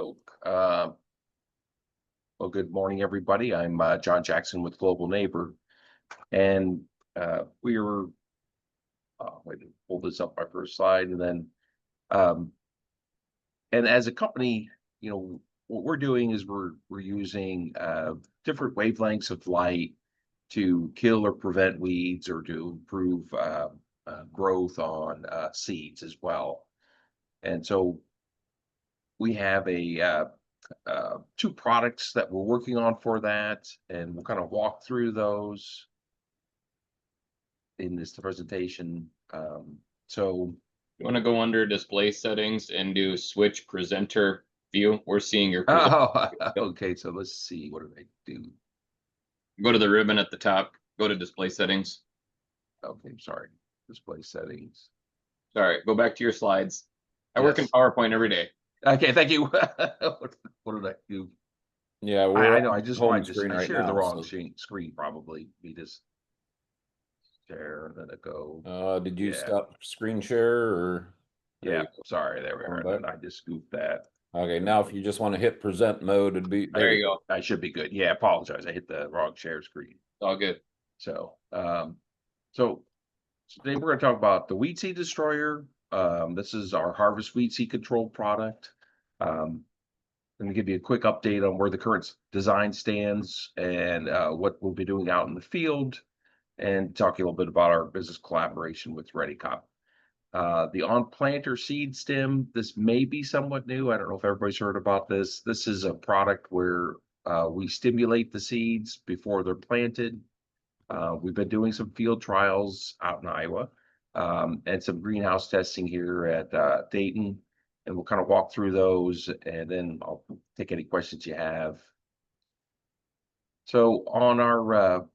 Oh, well, good morning, everybody. I'm Jon Jackson with Global Neighbor, and we were wait to pull this up my first slide, and then um, and as a company, what we're doing is we're using different wavelengths of light to kill or prevent weeds or to improve growth on seeds as well. And so we have two products that we're working on for that, and we'll kind of walk through those in this presentation. So, You want to go under display settings and do switch presenter view. We're seeing your presenter. oh, okay. So let's see. What do I do? Go to the ribbon at the top. Go to display settings. Okay, I'm sorry. Display settings. Sorry, go back to your slides. I work in Yes. PowerPoint every day. Okay, thank you. What did I do? Yeah, I we're know. on I just home might just screen I right shared the now. wrong So, screen probably. We just share and then it go. did you Yeah. stop screen share or? There Yeah, you go. sorry, there we are. Going And then I just scooped that. Okay, now if you just want to hit present mode, it'd be There you go. I should be good. Yeah, apologize. I hit the wrong share screen. It's all good. So, so today we're going to talk about the weed seed destroyer. This is our harvest weed seed control product. Let me give you a quick update on where the current design stands and what we'll be doing out in the field, and talk a little bit about our business collaboration with ReadyCop. The on-planter seed stem, this may be somewhat new. I don't know if everybody's heard about this. This is a product where we stimulate the seeds before they're planted. We've been doing some field trials out in Iowa, and some greenhouse testing here at Dayton, and we'll kind of walk through those, and then I'll take any questions you have. So on our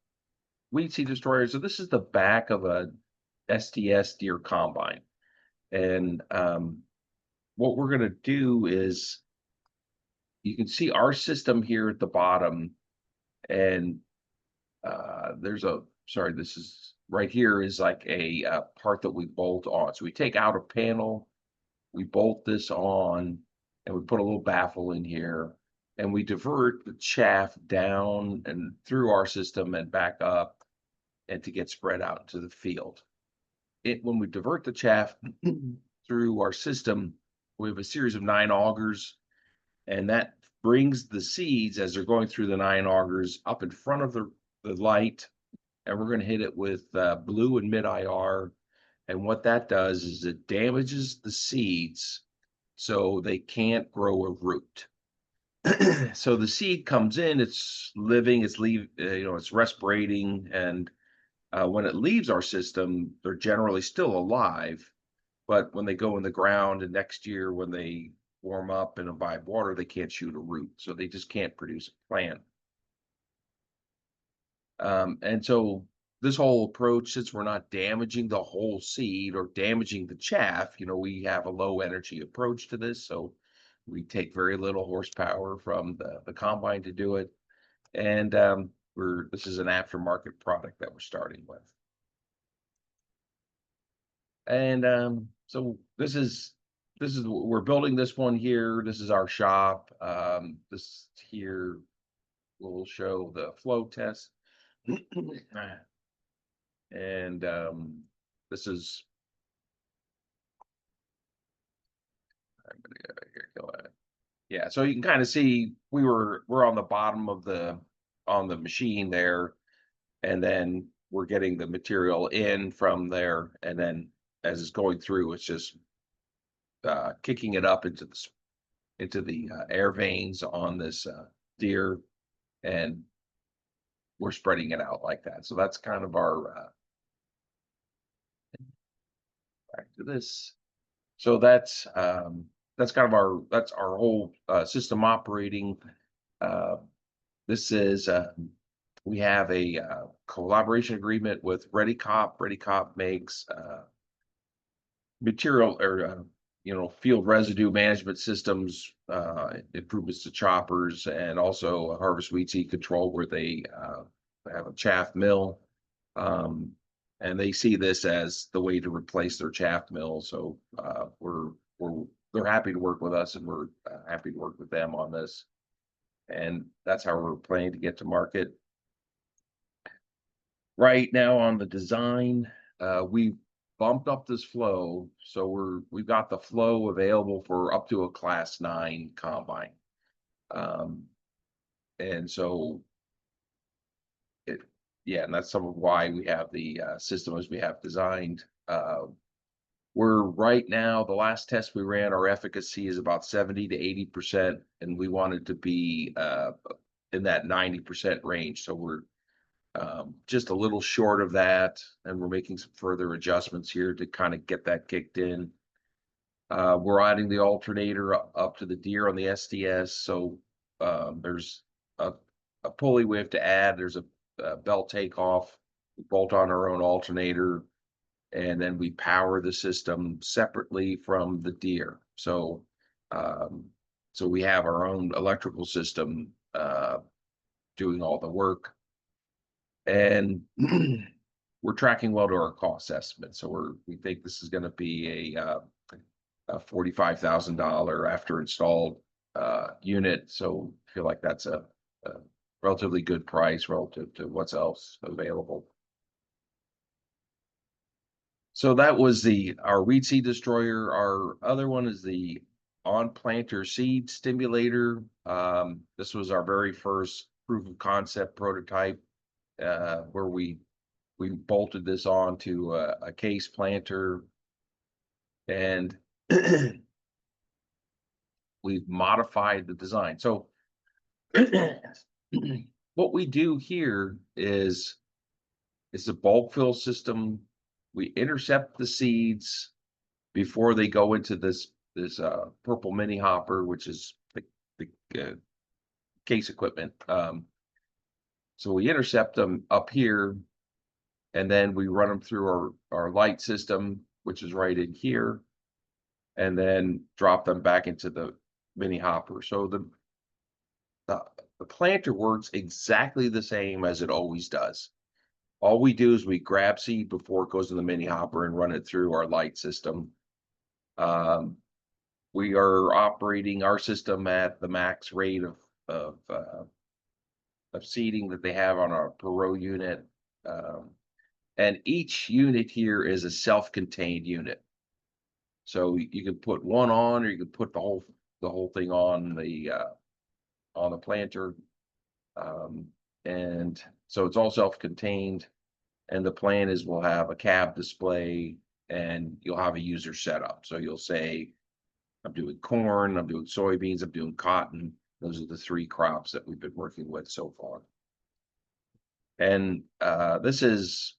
weed seed destroyer, so this is the back of a STS deer combine. And what we're going to do is, you can see our system here at the bottom, and this is right here is like a part that we bolt on. So we take out a panel, we bolt this on, and we put a little baffle in here, and we divert the chaff down and through our system and back up, and to get spread out into the field. When we divert the chaff through our system, we have a series of 9 augers, and that brings the seeds as they're going through the 9 augers up in front of the light, and we're going to hit it with blue and mid IR. And what that does is it damages the seeds so they can't grow a root. So the seed comes in, it's living, it's respirating, and when it leaves our system, they're generally still alive. But when they go in the ground, and next year when they warm up and imbibe water, they can't shoot a root, so they just can't produce a plant. And so this whole approach, since we're not damaging the whole seed or damaging the chaff, we have a low energy approach to this. So we take very little horsepower from the combine to do it. And this is an aftermarket product that we're starting with. And so we're building this one here. This is our shop. This here will show the flow test. And this is, I'm gonna go here, go ahead. Yeah, so you can kind of see we're on the bottom of on the machine there, and then we're getting the material in from there, and then as it's going through, it's just kicking it up into the air veins on this deer, and we're spreading it out like that. So that's kind of our back to this. So that's kind of our whole system operating. This is we have a collaboration agreement with ReadyCop. ReadyCop makes material or field residue management systems, improvements to choppers, and also a harvest weed seed control where they have a chaff mill. And they see this as the way to replace their chaff mill. So we're they're happy to work with us, and we're happy to work with them on this. And that's how we're planning to get to market. Right now on the design, we bumped up this flow, so we've got the flow available for up to a class 9 combine. And so yeah, and that's some of why we have the system as we have designed. We're right now, the last test we ran, our efficacy is about 70 to 80%, and we wanted to be in that 90% range. So we're just a little short of that, and we're making some further adjustments here to kind of get that kicked in. We're adding the alternator up to the deer on the SDS. So there's a pulley we have to add. There's a belt takeoff. We bolt on our own alternator, and then we power the system separately from the deer. So so we have our own electrical system doing all the work. And we're tracking well to our cost estimate. So we think this is going to be a $45,000 after installed unit. So I feel like that's a relatively good price relative to what's else available. So that was our weed seed destroyer. Our other one is the on planter seed stimulator. This was our very first proof of concept prototype, where we bolted this onto a case planter, and we've modified the design. So what we do here is a bulk fill system. We intercept the seeds before they go into this purple mini hopper, which is the case equipment. So we intercept them up here, and then we run them through our light system, which is right in here, and then drop them back into the mini hopper. So the planter works exactly the same as it always does. All we do is we grab seed before it goes in the mini hopper and run it through our light system. We are operating our system at the max rate of seeding that they have on our per row unit. And each unit here is a self-contained unit. So you can put one on, or you can put the whole thing on the planter. And so it's all self-contained. And the plan is we'll have a cab display, and you'll have a user setup. So you'll say, I'm doing corn, I'm doing soybeans, I'm doing cotton. Those are the 3 crops that we've been working with so far. And this is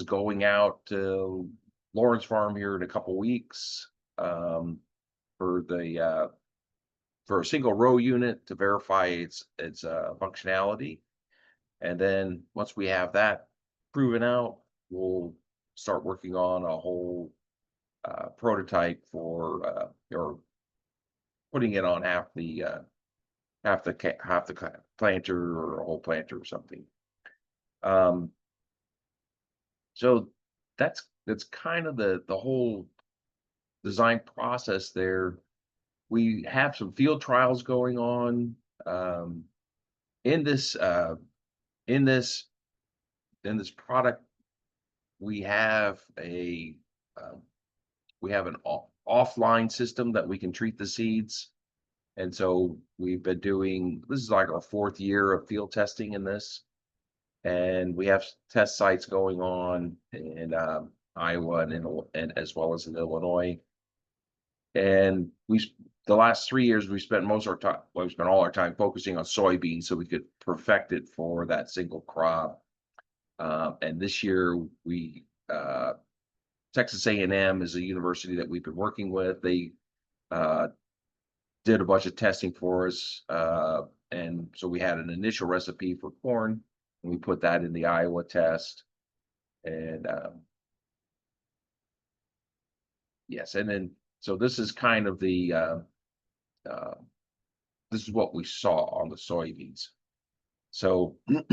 going out to Lawrence Farm here in a couple weeks, for a single row unit to verify its functionality. And then once we have that proven out, we'll start working on a whole prototype for or putting it on half the planter, or a whole planter or something. So that's kind of the whole design process there. We have some field trials going on in this product. We have an offline system that we can treat the seeds. And so we've been doing, this is like our 4th year of field testing in this. And we have test sites going on in Iowa and as well as in Illinois. And the last 3 years, we spent most of our time, we spent all our time focusing on soybeans so we could perfect it for that single crop. And this year, Texas A&M is a university that we've been working with. They did a bunch of testing for us. And so we had an initial recipe for corn, and we put that in the Iowa test. And yes, and then, so this is kind of this is what we saw on the soybeans. So this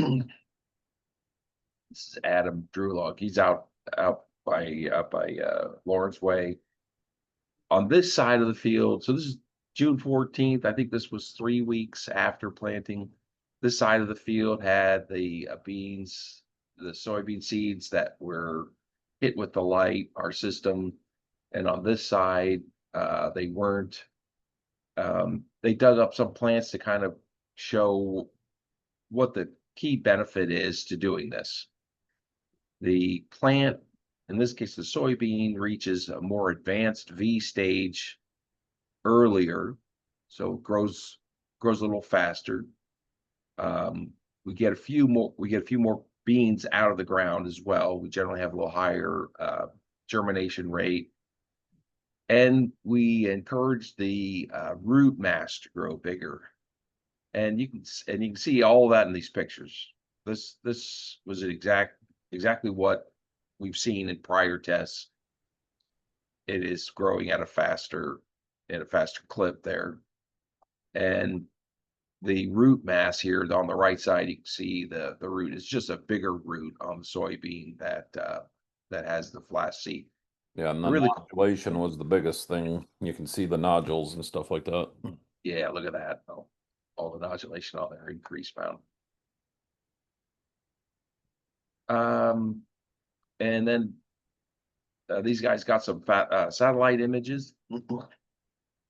is Adam Drulog. He's out by Lawrence Way. on this side of the field, so this is June 14th. I think this was 3 weeks after planting. This side of the field had the beans, the soybean seeds that were hit with the light, our system. And on this side, they weren't. They dug up some plants to kind of show what the key benefit is to doing this. The plant, in this case, the soybean, reaches a more advanced V stage earlier, so it grows a little faster. We get a few more beans out of the ground as well. We generally have a little higher germination rate, and we encourage the root mass to grow bigger. And you can see all of that in these pictures. This was exactly what we've seen in prior tests. It is growing at a faster clip there. And the root mass here on the right side, you can see the root is just a bigger root on the soybean that has the flash seed. Yeah, and the Really, nodulation was the biggest thing. You can see the nodules and stuff like that. yeah, look at that. Oh, all the nodulation on there, increased amount. And then these guys got some satellite images.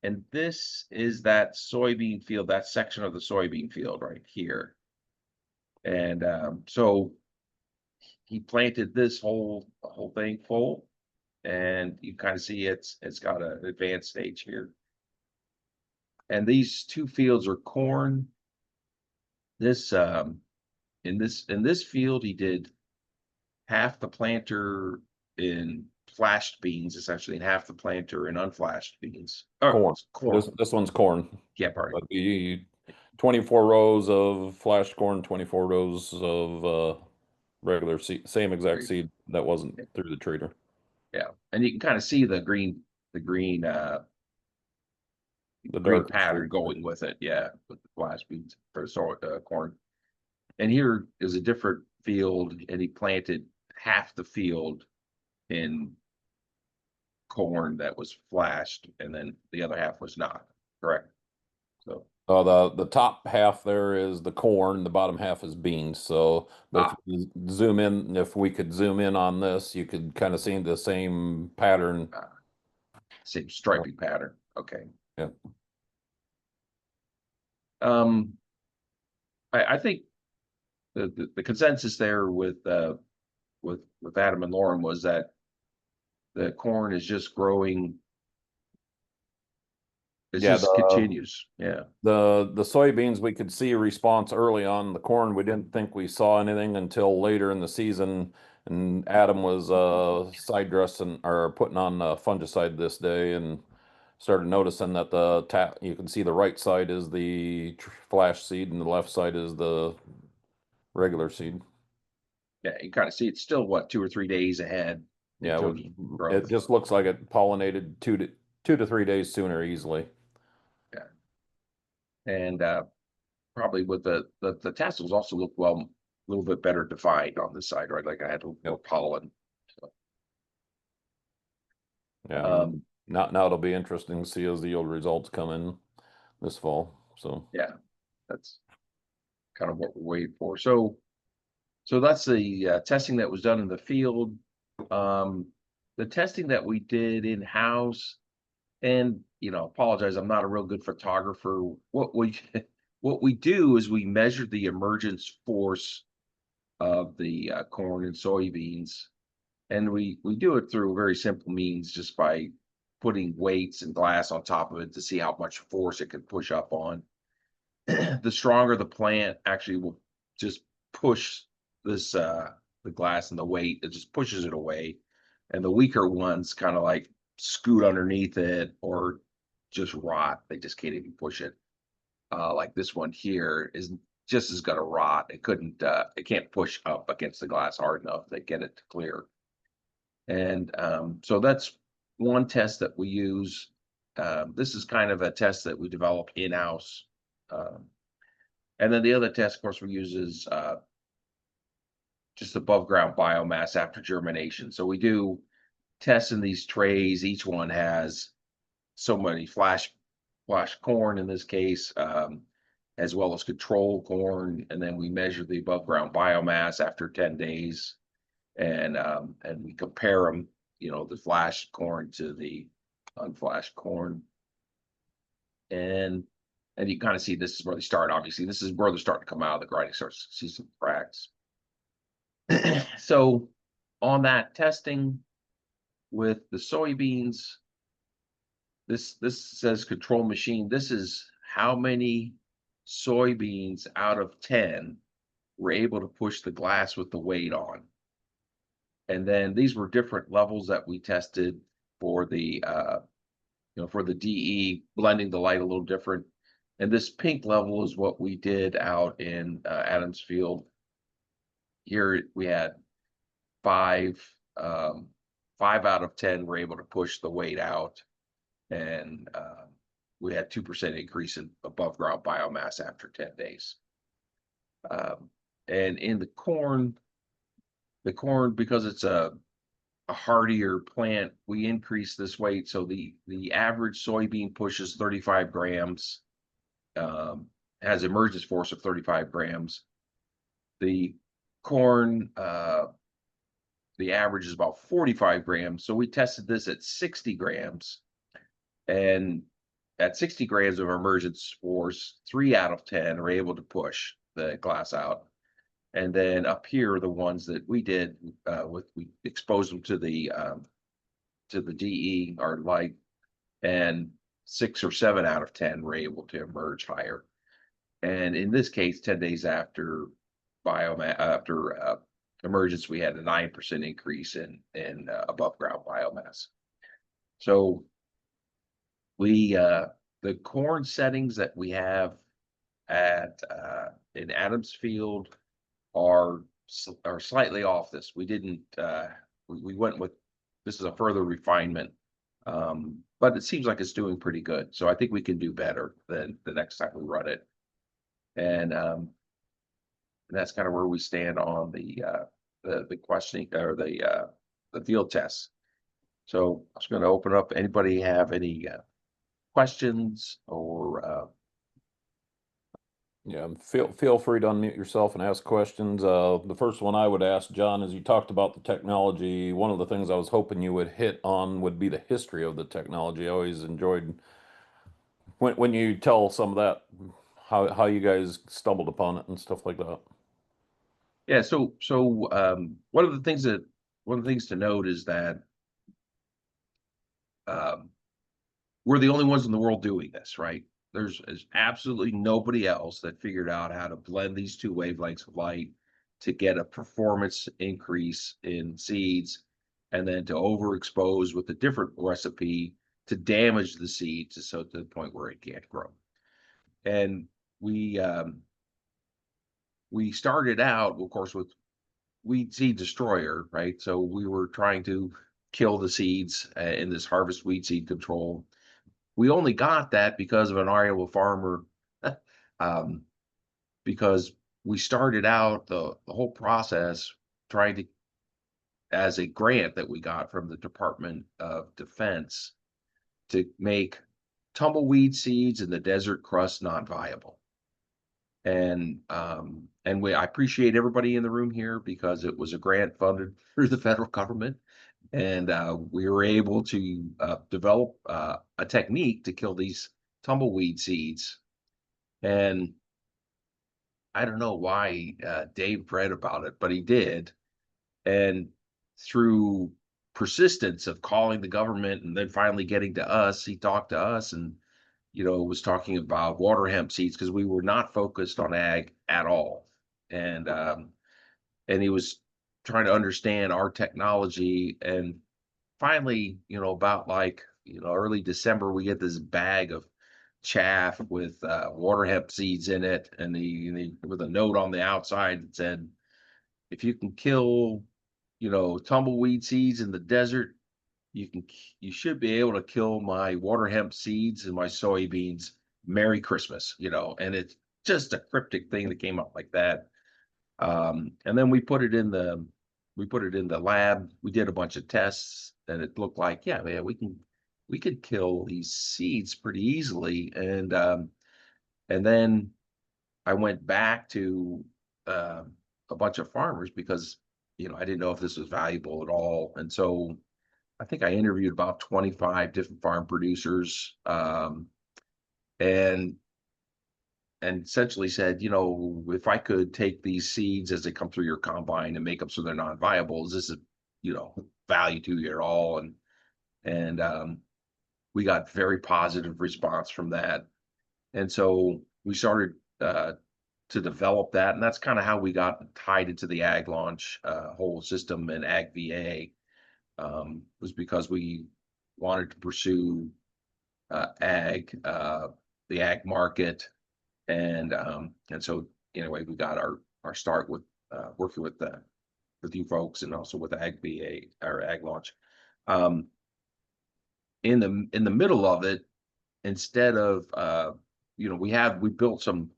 And this is that soybean field, that section of the soybean field right here. And so he planted this whole thing full, and you kind of see it's got an advanced stage here. And these two fields are corn. This in this field, he did half the planter in flashed beans, essentially, and half the planter in unflashed beans. Corn. Corn. This one's corn. Yeah, pardon. That'd be 24 rows of flash corn, 24 rows of regular seed, same exact seed that wasn't through the treater. Yeah, and you can kind of see the green green pattern going with it. Yeah, with the flash beans for corn. And here is a different field, and he planted half the field in corn that was flashed, and then the other half was not. Correct. So the top half there is the corn, the bottom half is beans. So, but if you zoom in, if we could zoom in on this, you could kind of see the same pattern. Same striping pattern. Okay. Yeah. I think the consensus there with Adam and Lauren was that the corn is just growing. It just continues. Yeah. The soybeans, we could see a response early on. The corn, we didn't think we saw anything until later in the season. And Adam was side dressing or putting on fungicide this day and started noticing that you can see the right side is the flash seed and the left side is the regular seed. Yeah, you kind of see it's still what, 2 or 3 days ahead. Yeah, it just looks like it pollinated 2 to 3 days sooner easily. Yeah, and probably with the tassels also look a little bit better defined on this side, right? Like I had a little more pollen. So. Yeah. Now it'll be interesting to see as the yield results come in this fall. So yeah, that's kind of what we're waiting for. So that's the testing that was done in the field. The testing that we did in-house, and apologize, I'm not a real good photographer. What we do is we measure the emergence force of the corn and soybeans, and we do it through very simple means, just by putting weights and glass on top of it to see how much force it can push up on. The stronger the plant actually will just push this the glass and the weight, it just pushes it away, and the weaker ones kind of like scoot underneath it or just rot. They just can't even push it. Like this one here is just as gonna rot. It can't push up against the glass hard enough to get it to clear. And so that's one test that we use. This is kind of a test that we develop in-house. And then the other test, of course, we use is just above ground biomass after germination. So we do tests in these trays. Each one has so many flash corn in this case, as well as control corn, and then we measure the above ground biomass after 10 days, and we compare them, the flashed corn to the unflashed corn, and you kind of see this is where they start. Obviously, this is where they're starting to come out of the grinding, starts to see some cracks. So on that testing with the soybeans, this says control machine. This is how many soybeans out of 10 were able to push the glass with the weight on. And then these were different levels that we tested for the for the DE, blending the light a little different. And this pink level is what we did out in Adams Field. Here we had 5 out of 10 were able to push the weight out, and we had 2% increase in above ground biomass after 10 days. And in the corn, because it's a hardier plant, we increase this weight. So the average soybean pushes 35 grams, has emergence force of 35 grams. The corn, the average is about 45 grams. So we tested this at 60 grams, and at 60 grams of emergence force, 3 out of 10 are able to push the glass out. And then up here, the ones that we did we exposed them to the DE or light, and 6 or 7 out of 10 were able to emerge higher. And in this case, 10 days after emergence, we had a 9% increase in above ground biomass. So the corn settings that we have at in Adams Field are slightly off this. We didn't we went with, this is a further refinement, but it seems like it's doing pretty good. So I think we can do better than the next time we run it. And that's kind of where we stand on the questioning or the field tests. So I was going to open up. Anybody have any questions or Yeah, feel free to unmute yourself and ask questions. The first one I would ask, John, is you talked about the technology. One of the things I was hoping you would hit on would be the history of the technology. I always enjoyed when you tell some of that, how you guys stumbled upon it and stuff like that. Yeah, so one of the things to note is that we're the only ones in the world doing this, right? There's absolutely nobody else that figured out how to blend these 2 wavelengths of light to get a performance increase in seeds, and then to overexpose with a different recipe to damage the seed to the point where it can't grow. And we started out, of course, with weed seed destroyer, right? So we were trying to kill the seeds in this harvest weed seed control. We only got that because of an Iowa farmer, because we started out the whole process trying to, as a grant that we got from the Department of Defense, to make tumbleweed seeds in the desert crust not viable. And I appreciate everybody in the room here, because it was a grant funded through the federal government. And we were able to develop a technique to kill these tumbleweed seeds. And I don't know why Dave read about it, but he did. And through persistence of calling the government and then finally getting to us, he talked to us and, was talking about water hemp seeds, because we were not focused on ag at all. And he was trying to understand our technology. And finally, about early December, we get this bag of chaff with water hemp seeds in it, and with a note on the outside that said, if you can kill tumbleweed seeds in the desert, you should be able to kill my water hemp seeds and my soybeans. Merry Christmas. And it's just a cryptic thing that came up like that. And then we put it in the lab. We did a bunch of tests, and it looked like, yeah, man, we can we could kill these seeds pretty easily. And then I went back to a bunch of farmers because, I didn't know if this was valuable at all. And so I think I interviewed about 25 different farm producers, and essentially said, if I could take these seeds as they come through your combine and make them so they're non-viable, is this a, value to you at all? And we got very positive response from that. And so we started to develop that, and that's kind of how we got tied into the ag launch whole system and ag VA, was because we wanted to pursue the ag market, and so anyway, we got our start with working with you folks, and also with ag VA, our ag launch. In the middle of it, instead of we built some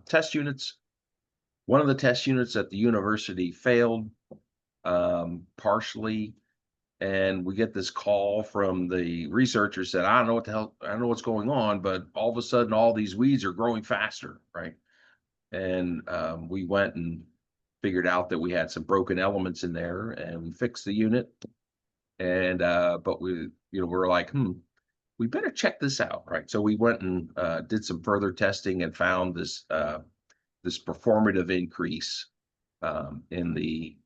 test units. One of the test units at the university failed partially, and we get this call from the researcher, said, I don't know what the hell, I don't know what's going on, but all of a sudden all these weeds are growing faster, right? And we went and figured out that we had some broken elements in there, and we fixed the unit. And but we're like, we better check this out, right? So we went and did some further testing and found this performative increase in the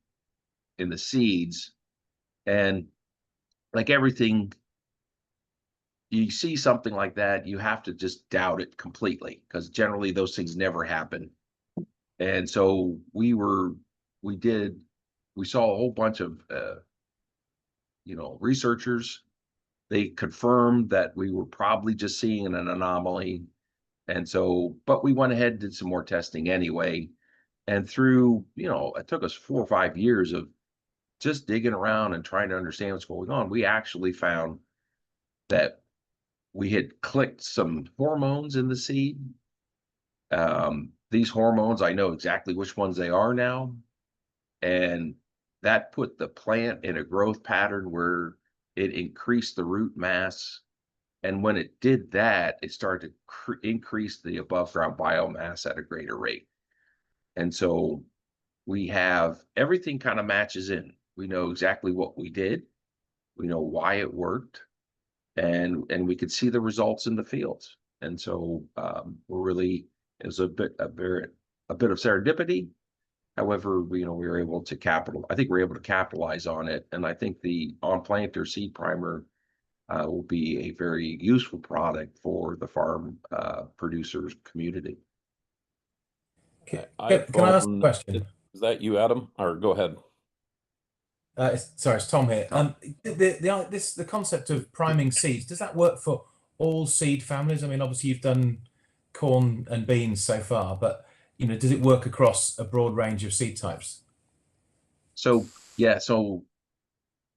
seeds. And like everything, you see something like that, you have to just doubt it completely, because generally those things never happen. And so we saw a whole bunch of researchers. They confirmed that we were probably just seeing an anomaly. And so, but we went ahead and did some more testing anyway. And through, it took us 4 or 5 years of just digging around and trying to understand what's going on. We actually found that we had clicked some hormones in the seed. These hormones, I know exactly which ones they are now. And that put the plant in a growth pattern where it increased the root mass. And when it did that, it started to increase the above ground biomass at a greater rate. And so we have everything kind of matches in. We know exactly what we did. We know why it worked, and we could see the results in the fields. And so it was a bit of serendipity. However, we were able to capitalize on it. And I think the on planter seed primer will be a very useful product for the farm producers community. Can I ask a question? Is that you, Adam? Or go ahead. Sorry, it's Tom here. The concept of priming seeds, does that work for all seed families? I mean, obviously you've done corn and beans so far, but does it work across a broad range of seed types? So yeah, so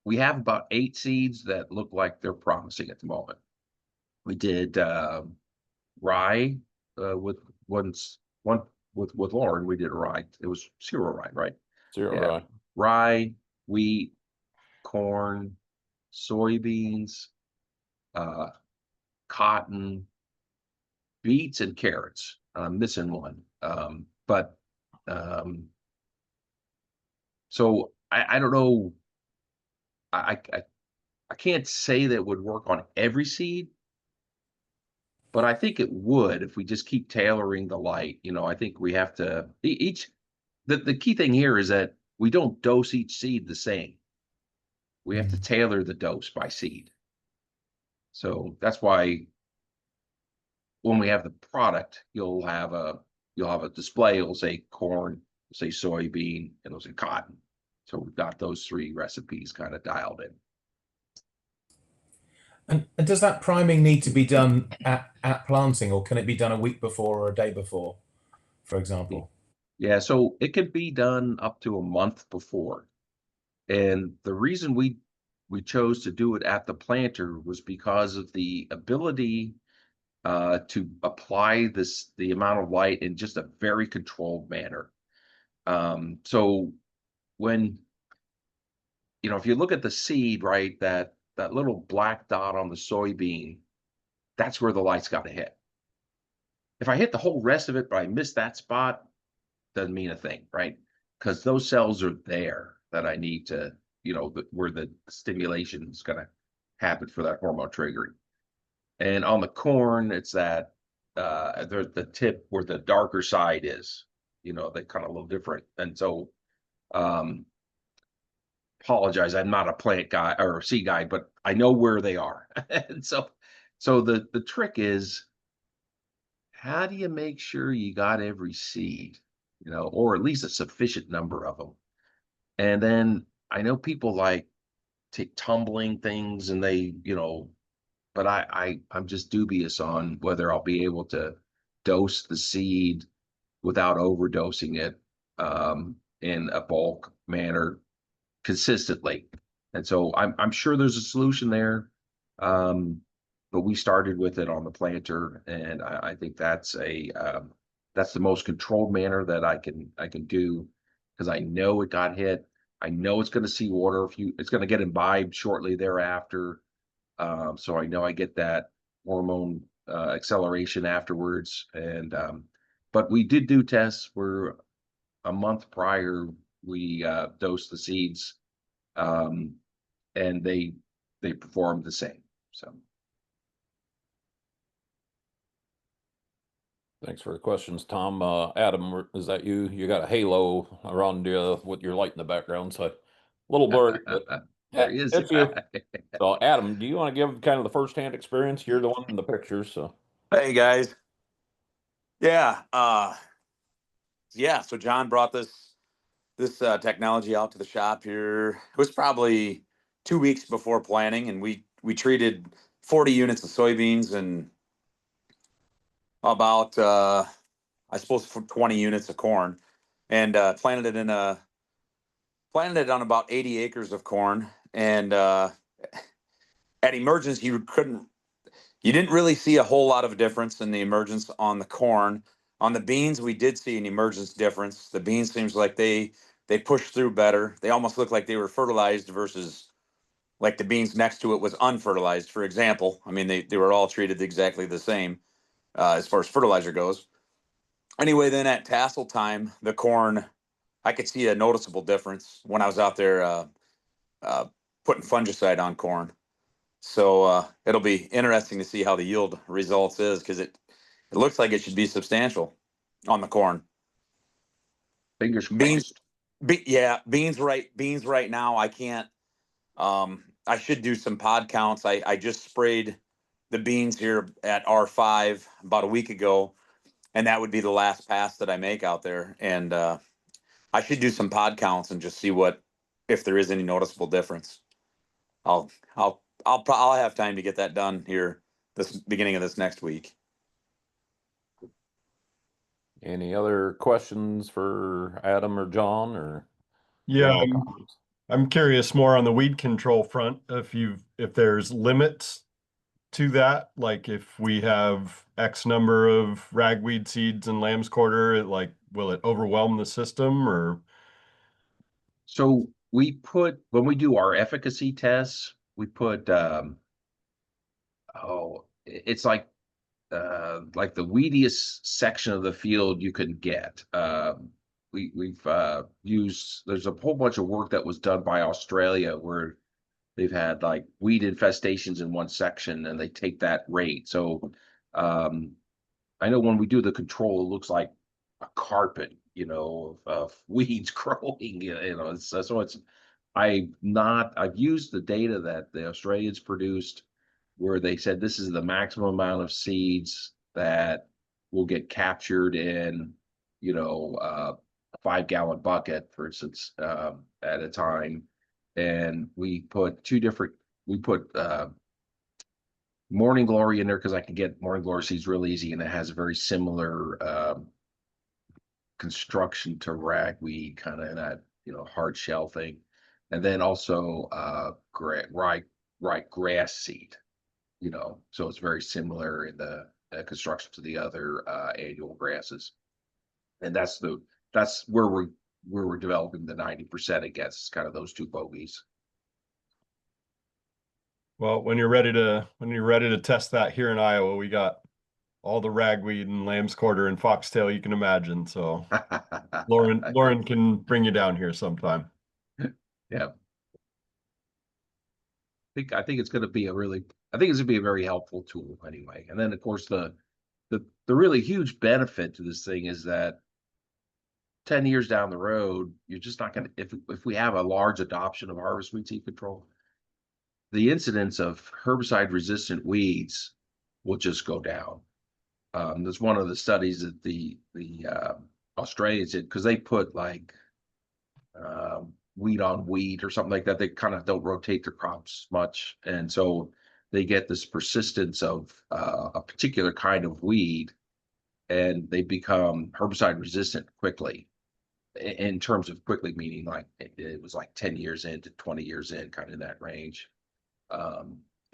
we have about 8 seeds that look like they're promising at the moment. We did rye with Lauren. We did a rye. It was cereal rye, right? Rye. Rye, wheat, corn, soybeans, cotton, beets, and carrots. I'm missing one. So I don't know. I can't say that it would work on every seed, but I think it would if we just keep tailoring the light. I think we have to the key thing here is that we don't dose each seed the same. We have to tailor the dose by seed. So that's why when we have the product, you'll have a display. It'll say corn, it'll say soybean, and it'll say cotton. So we've got those 3 recipes kind of dialed in. And does that priming need to be done at planting, or can it be done a week before or a day before, for example? Yeah, so it can be done up to a month before. And the reason we chose to do it at the planter was because of the ability to apply the amount of light in just a very controlled manner. So when, if you look at the seed, right, that that little black dot on the soybean, that's where the light's got to hit. If I hit the whole rest of it, but I miss that spot, doesn't mean a thing, right? Because those cells are there that I need to, where the stimulation is going to happen for that hormone triggering. And on the corn, it's that the tip where the darker side is, they kind of a little different. And so, apologize, I'm not a plant guy or a seed guy, but I know where they are. And so the trick is, how do you make sure you got every seed, or at least a sufficient number of them? And then I know people like take tumbling things and they, but I'm just dubious on whether I'll be able to dose the seed without overdosing it in a bulk manner consistently. And so I'm sure there's a solution there. But we started with it on the planter, and I think that's the most controlled manner that I can do, because I know it got hit. I know it's going to see water it's going to get imbibed shortly thereafter. So I know I get that hormone acceleration afterwards. And but we did do tests where a month prior we dosed the seeds, and they performed the same. So. Thanks for the questions, Tom. Adam, is that you? You got a halo around you with your light in the background, so a little blurry, but There he is. it's you. So, Adam, do you want to give kind of the firsthand experience? You're the one in the pictures, so. Hey guys. Yeah, so Jon brought this technology out to the shop here. It was probably 2 weeks before planting, and we treated 40 units of soybeans and about I suppose for 20 units of corn, and planted it on about 80 acres of corn. And at emergence, you didn't really see a whole lot of difference in the emergence on the corn. On the beans, we did see an emergence difference. The beans seems like they pushed through better. They almost looked like they were fertilized versus like the beans next to it was unfertilized, for example. I mean, they were all treated exactly the same as far as fertilizer goes. Anyway, then at tassel time, the corn, I could see a noticeable difference when I was out there putting fungicide on corn. So it'll be interesting to see how the yield results is, because it looks like it should be substantial on the corn. Fingers Beans, crossed. beans right now. I can't. I should do some pod counts. I just sprayed the beans here at R5 about a week ago, and that would be the last pass that I make out there. And I should do some pod counts and just see if there is any noticeable difference. I'll have time to get that done here this beginning of this next week. Any other questions for Adam or Jon or? Yeah, general comments? I'm curious more on the weed control front, if there's limits to that, like if we have X number of ragweed seeds and lamb's quarter, will it overwhelm the system or? So when we do our efficacy tests, we put it's like the weediest section of the field you can get. We've used, there's a whole bunch of work that was done by Australia where they've had like weed infestations in one section and they take that rate. So I know when we do the control, it looks like a carpet, of weeds growing, I've used the data that the Australians produced where they said this is the maximum amount of seeds that will get captured in, a 5-gallon bucket, for instance, at a time. And we put Morning Glory in there because I can get Morning Glory seeds real easy, and it has a very similar construction to ragweed, kind of that hard shell thing. And then also rye grass seed, so it's very similar in the construction to the other annual grasses. And that's where we're developing the 90% against, kind of those two bogeys. Well, when you're ready to test that here in Iowa, we got all the ragweed and lamb's quarter and foxtail you can imagine. So Lauren can bring you down here sometime. Yeah. I think it's going to be I think it's going to be a very helpful tool anyway. And then of course the really huge benefit to this thing is that 10 years down the road, you're just not going to, if we have a large adoption of harvest weed seed control, the incidence of herbicide resistant weeds will just go down. There's one of the studies that the Australians did, because they put like weed on weed or something like that. They kind of don't rotate their crops much, and so they get this persistence of a particular kind of weed, and they become herbicide resistant quickly. In terms of quickly, meaning like it was like 10 years into 20 years in, kind of in that range.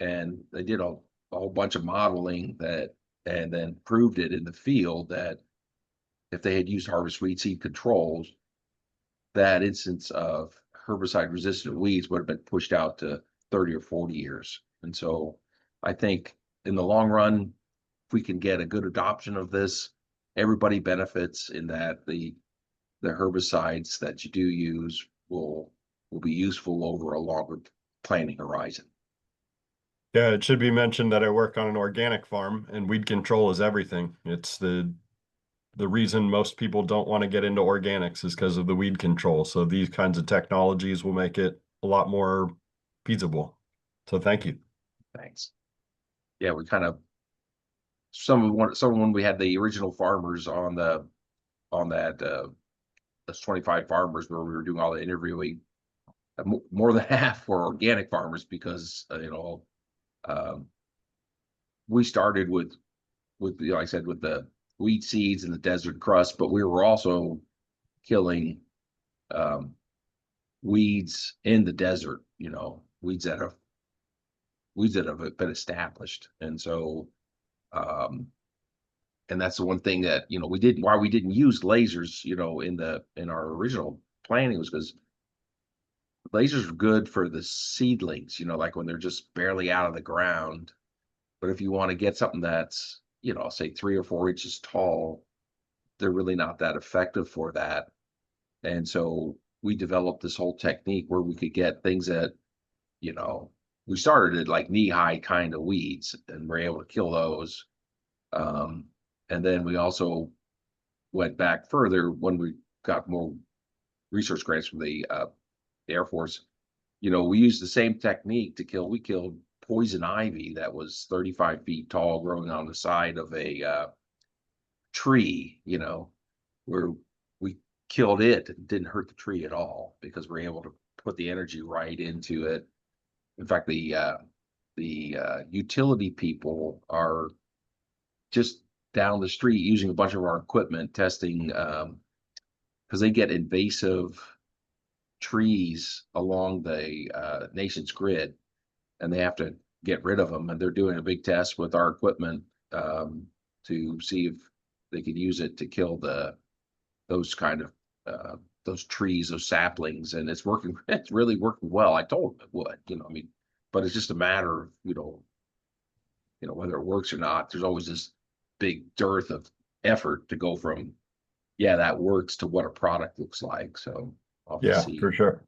And they did a whole bunch of modeling that, and then proved it in the field that if they had used harvest weed seed controls, that instance of herbicide resistant weeds would have been pushed out to 30 or 40 years. And so I think in the long run, if we can get a good adoption of this, everybody benefits in that the herbicides that you do use will be useful over a longer planning horizon. Yeah, it should be mentioned that I work on an organic farm and weed control is everything. It's the reason most people don't want to get into organics is because of the weed control. So these kinds of technologies will make it a lot more feasible. So thank you. Thanks. Yeah, we kind of when we had the original farmers on that those 25 farmers where we were doing all the interviewing, more than half were organic farmers because we started with like I said, with the wheat seeds and the desert crust, but we were also killing weeds in the desert, weeds that have been established. And so and that's the one thing that we didn't use lasers in our original planning, was because lasers are good for the seedlings, like when they're just barely out of the ground. But if you want to get something that's say 3 or 4 inches tall, they're really not that effective for that. And so we developed this whole technique where we could get things that we started at like knee-high kind of weeds, and we're able to kill those. And then we also went back further when we got more research grants from the Air Force. We used the same technique to kill. We killed poison ivy that was 35 feet tall, growing on the side of a tree. Where we killed it, it didn't hurt the tree at all because we're able to put the energy right into it. In fact, the utility people are just down the street using a bunch of our equipment testing, because they get invasive trees along the nation's grid, and they have to get rid of them. And they're doing a big test with our equipment to see if they could use it to kill those kind of those trees, those saplings, and it's working. It's really working well. I told them it would, but it's just a matter of whether it works or not. There's always this big dearth of effort to go from that works to what a product looks like. So I'll Yeah, see. for sure.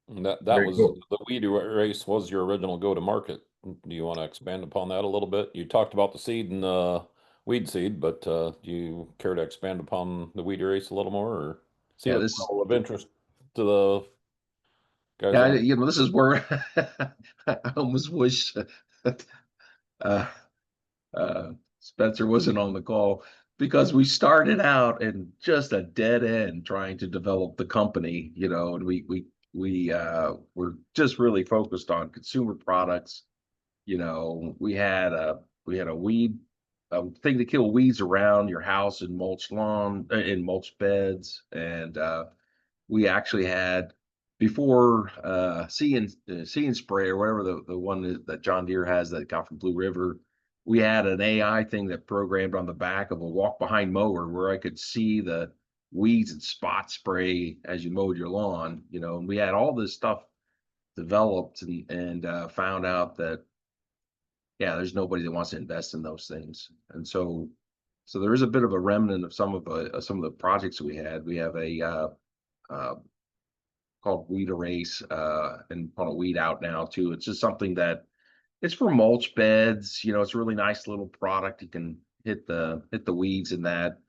That Very was cool. the weed erase was your original go-to-market. Do you want to expand upon that a little bit? You talked about the seed and weed seed, but do you care to expand upon the weed erase a little more, or see what level of interest to the guys on? This is where I almost wish Spencer wasn't on the call, because we started out in just a dead end trying to develop the company, and we were just really focused on consumer products. We had a weed thing to kill weeds around your house in mulch lawn, in mulch beds. And we actually had, before See and Spray, or whatever the one that John Deere has that got from Blue River, we had an AI thing that programmed on the back of a walk behind mower where I could see the weeds and spot spray as you mowed your lawn, and we had all this stuff developed and found out that, yeah, there's nobody that wants to invest in those things. And so there is a bit of a remnant of some of the projects we had. We have a uh, called Weed Erase, and want to weed out now too. It's just something that it's for mulch beds. It's a really nice little product. You can hit the weeds in that.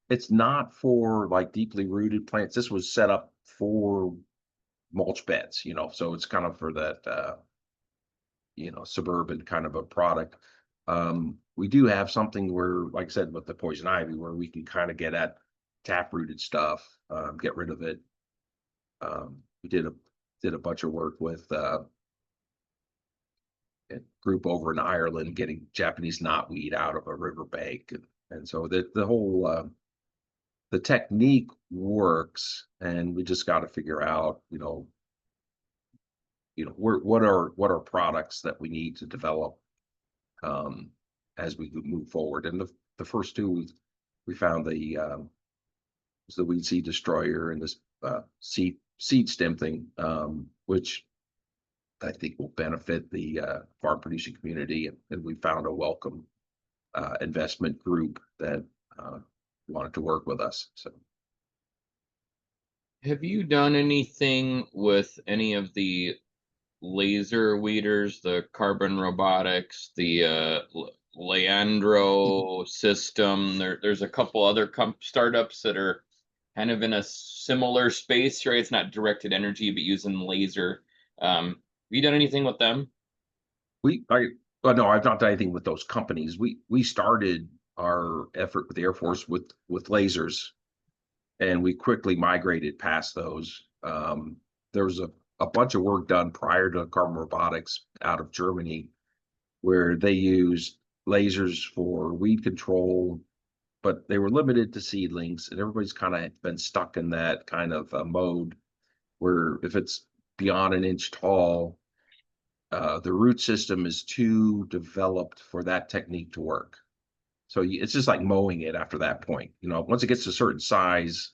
It's not for like deeply rooted plants. This was set up for mulch beds, so it's kind of for that suburban kind of a product. We do have something where, like I said, with the poison ivy, where we can kind of get at tap rooted stuff, get rid of it. We did a bunch of work with a group over in Ireland getting Japanese knotweed out of a riverbank, and so the whole the technique works, and we just got to figure out, what are products that we need to develop as we move forward. And the first two we found was the weed seed destroyer and this seed stem thing, which I think will benefit the farm producing community, and we found a welcome investment group that wanted to work with us. So, Have you done anything with any of the laser weeders, the Carbon Robotics, the Leandro system? There's a couple other startups that are kind of in a similar space, right? It's not directed energy, but using laser. Have you done anything with them? Well, no, I've not done anything with those companies. We started our effort with the Air Force with lasers, and we quickly migrated past those. There was a bunch of work done prior to Carbon Robotics out of Germany, where they used lasers for weed control, but they were limited to seedlings, and everybody's kind of been stuck in that kind of mode where if it's beyond an inch tall, the root system is too developed for that technique to work. So it's just like mowing it after that point. Once it gets to a certain size,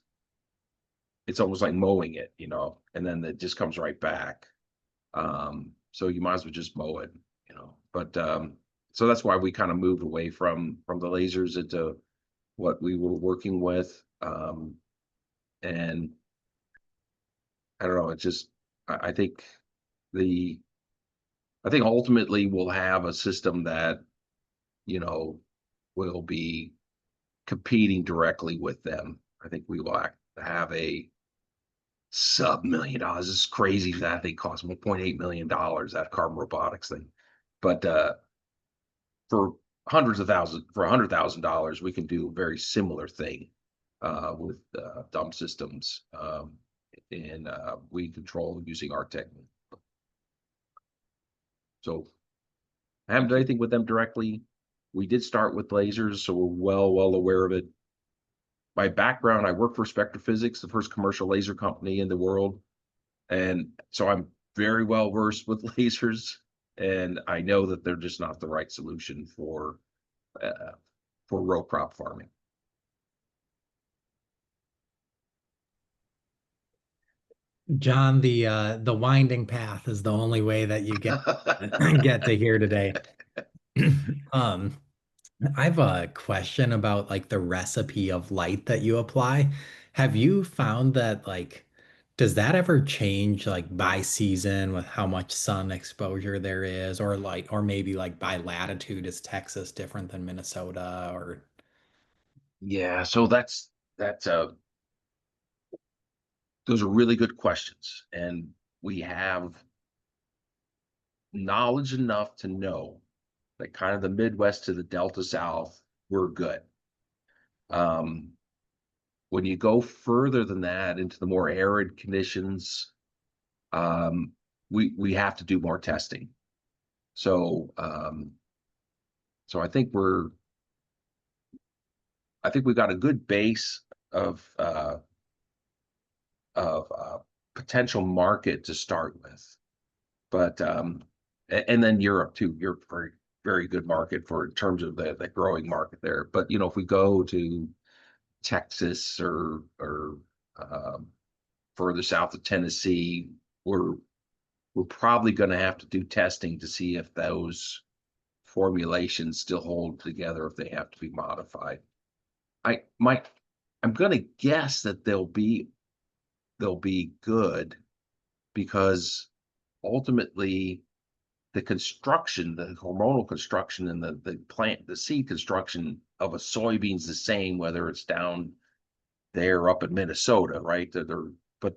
it's almost like mowing it, and then it just comes right back. So you might as well just mow it, But so that's why we kind of moved away from the lasers into what we were working with. And I don't know, it's just I think ultimately we'll have a system that, will be competing directly with them. I think we will have a sub-$1 million. This is crazy that they cost $1.8 million, that Carbon Robotics thing. But for $100,000, we can do a very similar thing with dump systems and weed control using our technique. So I haven't done anything with them directly. We did start with lasers, so we're well aware of it. My background, I work for Spectrophysics, the first commercial laser company in the world. And so I'm very well versed with lasers, and I know that they're just not the right solution for row crop farming. John, the winding path is the only way that you get to here today. I have a question about like the recipe of light that you apply. Have you found that does that ever change like by season with how much sun exposure there is, or maybe like by latitude? Is Texas different than Minnesota or? Yeah, so that's those are really good questions, and we have knowledge enough to know that kind of the Midwest to the Delta South, we're good. When you go further than that into the more arid conditions, we have to do more testing. So so I think we've got a good base of potential market to start with, but and then Europe too. Europe, very very good market for in terms of the growing market there. But if we go to Texas or further south of Tennessee, we're we're probably going to have to do testing to see if those formulations still hold together, if they have to be modified. I'm going to guess that they'll be good, because ultimately the construction, the hormonal construction, and the seed construction of a soybean's the same, whether it's down there up in Minnesota, right? But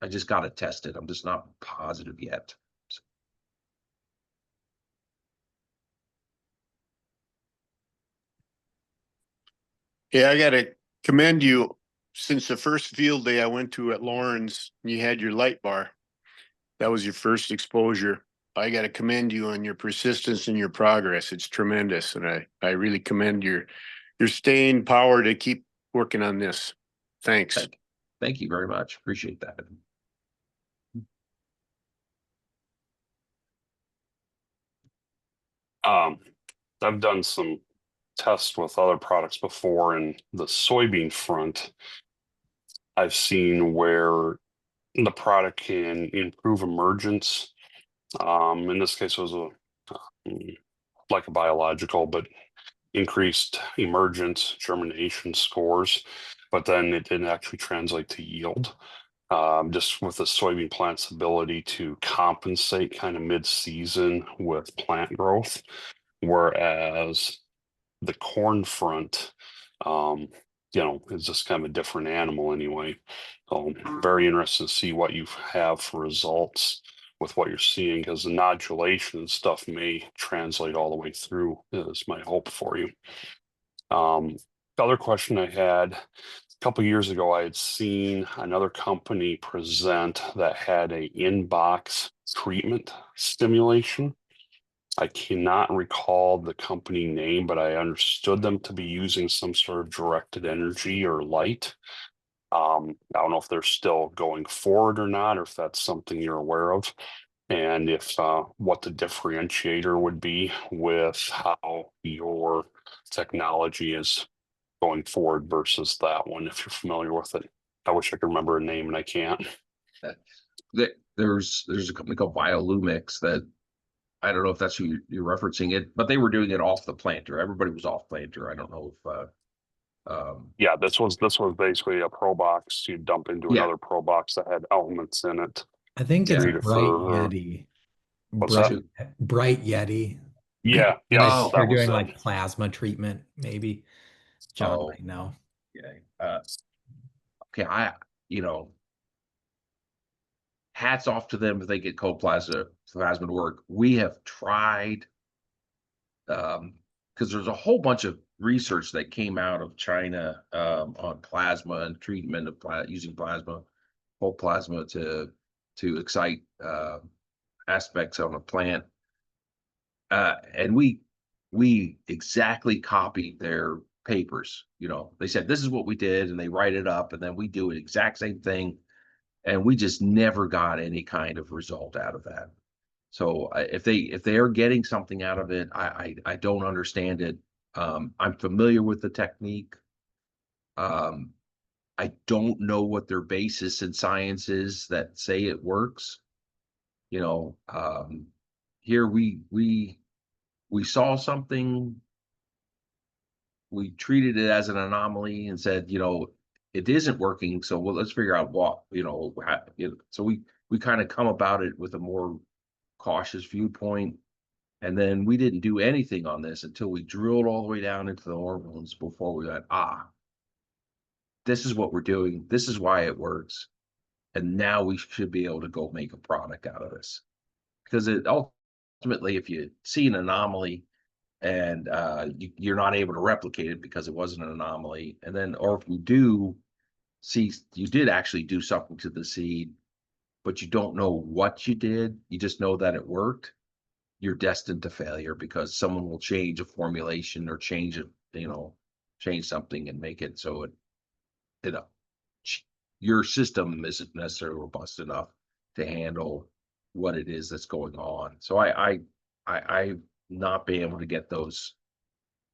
I just got to test it. I'm just not positive yet. Yeah, I gotta commend you. Since the first field day I went to at Lawrence, you had your light bar. That was your first exposure. I gotta commend you on your persistence and your progress. It's tremendous. And I really commend your staying power to keep working on this. Thanks. Thank you very much. Appreciate that. I've done some tests with other products before in the soybean front. I've seen where the product can improve emergence. In this case, it was like a biological, but increased emergence, germination scores, but then it didn't actually translate to yield. Just with the soybean plant's ability to compensate kind of mid-season with plant growth, whereas the corn front, is just kind of a different animal anyway. So very interested to see what you have for results with what you're seeing, because the nodulation and stuff may translate all the way through, is my hope for you. The other question I had, a couple years ago, I had seen another company present that had a in-box treatment stimulation. I cannot recall the company name, but I understood them to be using some sort of directed energy or light. I don't know if they're still going forward or not, or if that's something you're aware of, and if what the differentiator would be with how your technology is going forward versus that one, if you're familiar with it. I wish I could remember a name and I can't. There's a company called Biolumix that, I don't know if that's who you're referencing it, but they were doing it off the planter. Everybody was off planter. I don't know if yeah, this was basically a Pro Box you dump into Yeah. another Pro Box that had elements in it. I think it's Yeah. Bright For, Yeti. what's Bright Yeti. Yeah, And yeah, I think that they're was doing it. like plasma treatment, maybe. John Oh. might know. yeah. Okay, hats off to them if they get cold plasma to work. We have tried, because there's a whole bunch of research that came out of China on plasma and treatment of using plasma, whole plasma to excite aspects on a plant, and we exactly copied their papers. They said this is what we did, and they write it up, and then we do an exact same thing, and we just never got any kind of result out of that. So if they are getting something out of it, I don't understand it. I'm familiar with the technique. I don't know what their basis in science is that say it works. Here we saw something, we treated it as an anomaly and said, it isn't working. So let's figure out what, so we kind of come about it with a more cautious viewpoint. And then we didn't do anything on this until we drilled all the way down into the hormones before we went, this is what we're doing. This is why it works. And now we should be able to go make a product out of this. Because ultimately, if you see an anomaly and you're not able to replicate it because it wasn't an anomaly, and then, or if you do see, you did actually do something to the seed, but you don't know what you did, you just know that it worked, you're destined to failure, because someone will change a formulation or change it, change something and make it so your system isn't necessarily robust enough to handle what it is that's going on. So I not being able to get those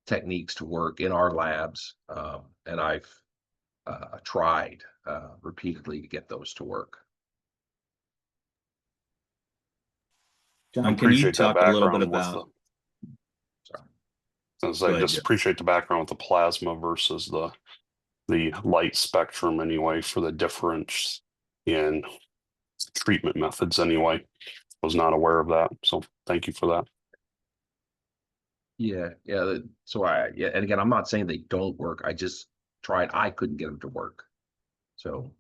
techniques to work in our labs, and I've tried repeatedly to get those to work. John, can you Appreciate that talk a little bit background with about? as Go I ahead, just Jeff. appreciate the background with the plasma versus the light spectrum anyway for the difference in treatment methods anyway. Was not aware of that. So thank you for that. Yeah, so and again, I'm not saying they don't work. I just tried. I couldn't get them to work. So,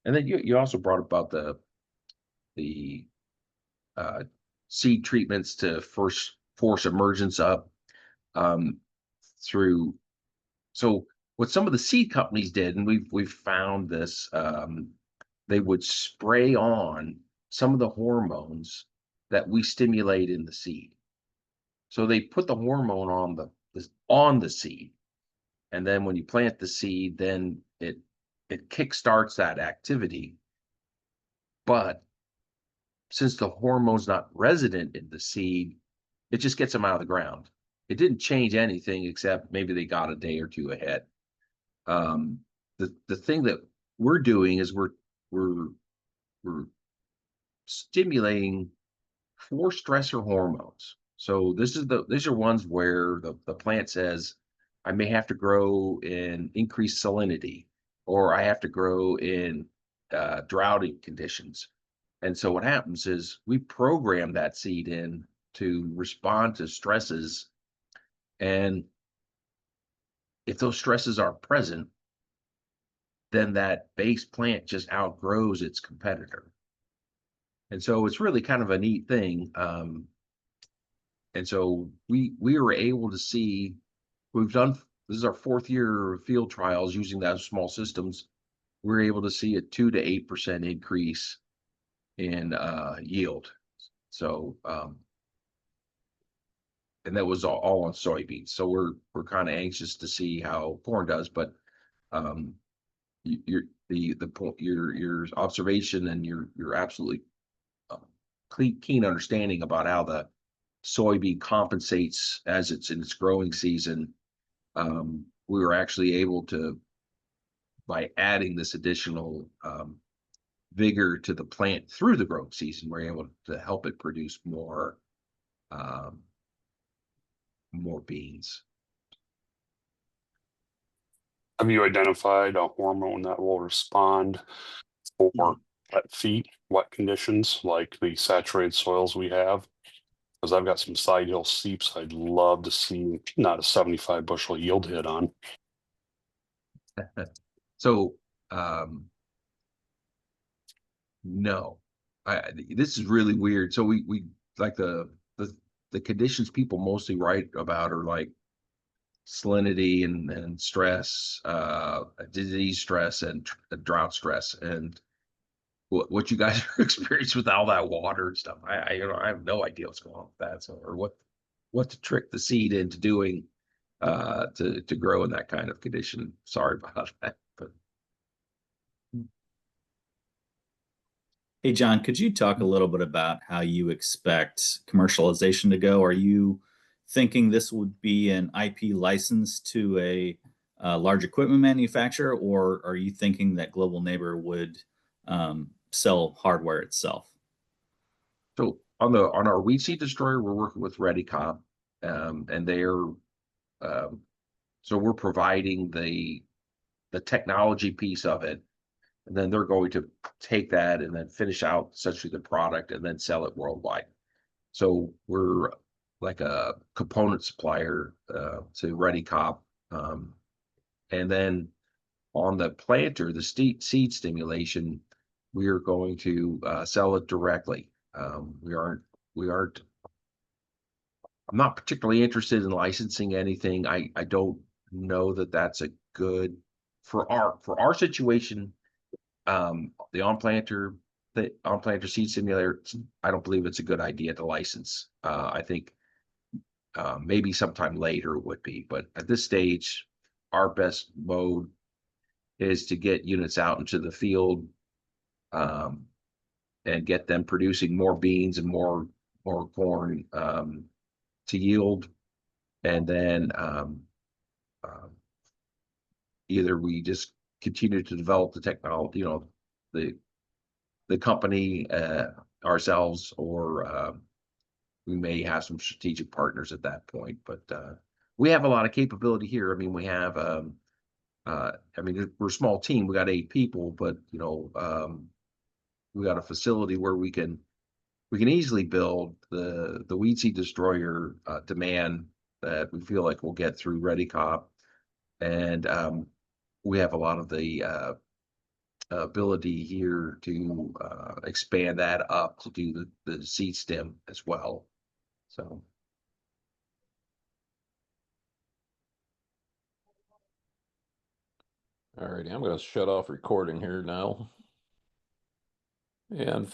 and then you also brought about the seed treatments to first force emergence up through. So what some of the seed companies did, and we've found this, they would spray on some of the hormones that we stimulate in the seed. So they put the hormone on the seed, and then when you plant the seed, then it kickstarts that activity. But since the hormone's not resident in the seed, it just gets them out of the ground. It didn't change anything except maybe they got a day or two ahead. The thing that we're doing is we're stimulating 4 stressor hormones. So these are ones where the plant says, I may have to grow in increased salinity, or I have to grow in droughty conditions. And so what happens is we program that seed in to respond to stresses. And if those stresses are present, then that base plant just outgrows its competitor. And so it's really kind of a neat thing. And so we were able to see, this is our 4th year of field trials using those small systems. We're able to see a 2 to 8% increase in yield. So, and that was all on soybeans. So we're kind of anxious to see how corn does, but your observation and your absolutely keen understanding about how the soybean compensates as it's in its growing season. We were actually able to, by adding this additional vigor to the plant through the growing season, we're able to help it produce more beans. Have you identified a hormone that will respond for wet feet, wet conditions like the saturated soils we have? Because I've got some side hill seeps I'd love to see not a 75 bushel yield hit on. So no, this is really weird. So we like the conditions people mostly write about are like salinity and stress, disease stress, and drought stress. And what you guys are experiencing with all that water and stuff, I have no idea what's going on with that. So, or what to trick the seed into doing to grow in that kind of condition. Sorry about that, but Hey, John, could you talk a little bit about how you expect commercialization to go? Are you thinking this would be an IP license to a large equipment manufacturer, or are you thinking that Global Neighbor would sell hardware itself? so on our weed seed destroyer, we're working with ReadyCop, and they're so we're providing the technology piece of it, and then they're going to take that and then finish out essentially the product and then sell it worldwide. So we're like a component supplier to ReadyCop, and then on the planter, the seed stimulation, we are going to sell it directly. We aren't. I'm not particularly interested in licensing anything. I don't know that that's a good for our situation. The on-planter seed simulator, I don't believe it's a good idea to license. I think maybe sometime later would be, but at this stage, our best mode is to get units out into the field and get them producing more beans and more corn to yield, and then either we just continue to develop the technology, the company ourselves, or we may have some strategic partners at that point. But we have a lot of capability here. I mean, we have I mean, we're a small team. We got 8 people, but we got a facility where we can easily build the weed seed destroyer demand that we feel like we'll get through ReadyCop, and we have a lot of the ability here to expand that up to do the seed stem as well. So. Alrighty, I'm gonna shut off recording here now. And